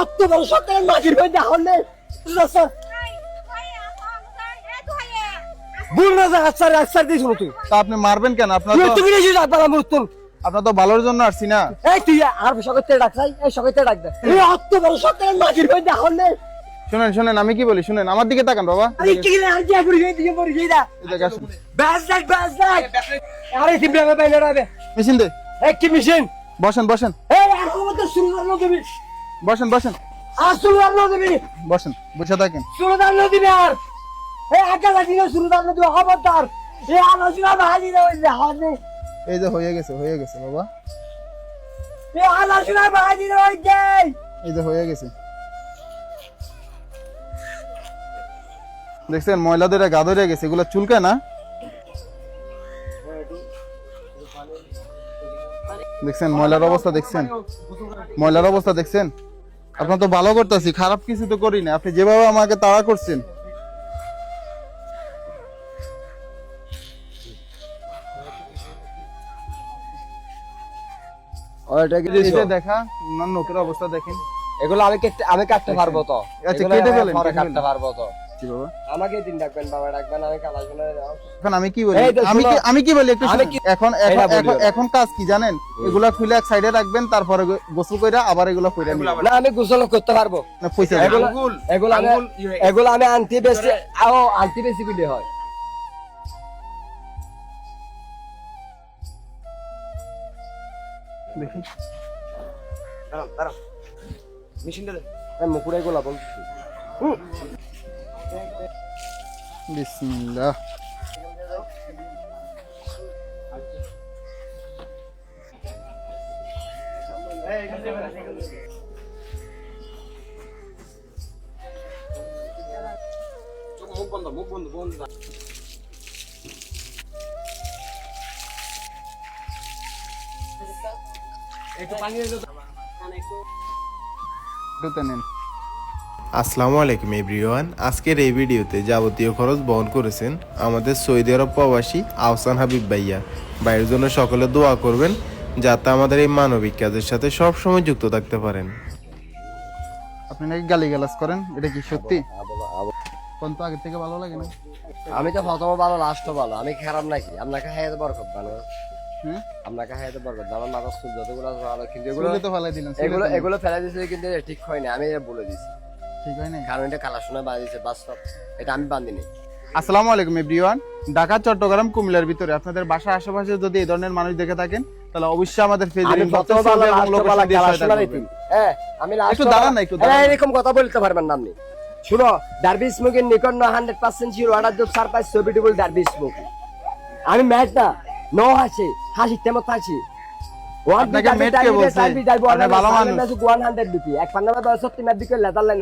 October সকালে মাগির ভাই দেখুন নে ভুল না যা আচ্ছা দিস তুই তা আপনি মারবেন কেন? তুমি নিজে যাক বাবা মুরতুল আপনার তো ভালোর জন্য আসছি না। এই তুই আর সকালে ডাক চাই এই সকালে ডাক দে এই অক্টোবর সকালে মাগির ভাই দেখুন নে শুনেন শুনেন আমি কি বলি শুনেন, আমার দিকে তাকান বাবা। আরে কি গেলে আর কি পড়ি গই দিকে পড়ি গই দা এদিকে আসুন। বাস লাগ আরে সিবলা বাইলে রাবে মেশিন দে। এই কি মিশন বসেন বসেন এই আর তো শুরু করলো তুমি বসেন বসেন আর শুরু করলো তুমি বসেন, বসে থাকেন। শুরু করলো তুমি আর এই আগে লাগিয়ে শুরু করলো তুমি খবরদার এই আলোচনা ভাজি রে ওই হাতে এই যে হয়ে গেছে বাবা, এই আলোচনা ভাজি রে ওই যে এই যে হয়ে গেছে। দেখছেন ময়লাদের গা ধরে গেছে, এগুলো চুলকায় না। দেখছেন ময়লার অবস্থা, দেখছেন আপনার তো ভালো করতেছি, খারাপ কিছু তো করি না। আপনি যেভাবে আমাকে তাড়া করছেন, এটা দেখা না নোকের অবস্থা দেখেন। এগুলো আমি কাটতে পারবো তো আচ্ছা কেটে ফেলেন, কাটতে পারবো তো কি বাবা আমাকে দিন ডাকবেন বাবা ডাকবেন আমি কালা শুনে যাও এখন আমি কি বলি এই তো আমি কি বলি একটু আমি শুনুন। কি- এখন এটা এখন বলিও না। এখন কাজ কি জানেন? এগুলা খুলে এক সাইডে রাখবেন, তারপরে গোসল কইরা আবার এগুলা কইরা নিবেন। না আমি গোসল করতে পারবো না পয়সা এগুলো দিবেন। এগুলো আমি আনতে বেশি আনতে বেশি বিলে হয় দেখি দাঁড়াও মেশিনটা দে আমি মুকুরে গোলা বলছি বিসমিল্লাহ। মুখ বন্ধ একটু পানি দুটো নেন। আসসালামু আলাইকুম এভরিওয়ান। আজকের এই ভিডিওতে যাবতীয় খরচ বহন করেছেন আমাদের সৌদি আরব প্রবাসী আহসান হাবিব ভাইয়া। ভাইয়ের জন্য সকলে দোয়া করবেন যাতে আমাদের এই মানবিক কাজের সাথে সব সময় যুক্ত থাকতে পারেন। আপনি নাকি গালিগালাজ করেন, এটা কি সত্যি? কোন তো আগে থেকে ভালো লাগে না? আমি তো প্রথম ভালো লাস্ট ভালো আমি খারাপ নাকি আপনাকে হায়াতে বরকত ভালো হ্যাঁ আপনাকে হায়াতে বরকত আমার মাথা সুদ যতগুলো ভালো কিন্তু চুলে তো ফেলাই দিলেন, চুলে এগুলো তো নেই। এগুলো ফেলে দিয়েছে কিন্তু এটা ঠিক হয় না আমি এটা বলে দিছি ঠিক হয় না। কারণ এটা কালা সোনা বাঁধিয়েছে বাস্তব এটা আমি বাঁধিনি আসসালামু আলাইকুম এভরিওয়ান। ঢাকা, চট্টগ্রাম, কুমিল্লার ভিতরে আপনাদের বাসার আশেপাশে যদি এই ধরনের মানুষ দেখে থাকেন তাহলে অবশ্যই আমাদের পেজে আমি প্রথম ভালো লাস্ট ভালো কালা সোনা দিই হ্যাঁ আমি লাস্ট একটু দাঁড়ান না, একটু দাঁড়ান। এরকম কথা বলতে পারবেন না আপনি শুনো derby smoking Nikon 100% sure order job surprise so beautiful derby smoking আমি ম্যাট না নো হাসি তেমন হাসি আপনাকে মেট কে বলছে? আপনি ভালো মানুষ। 100 বিপি এক পান্না 70 ম্যাট বিকে লেদার লাইন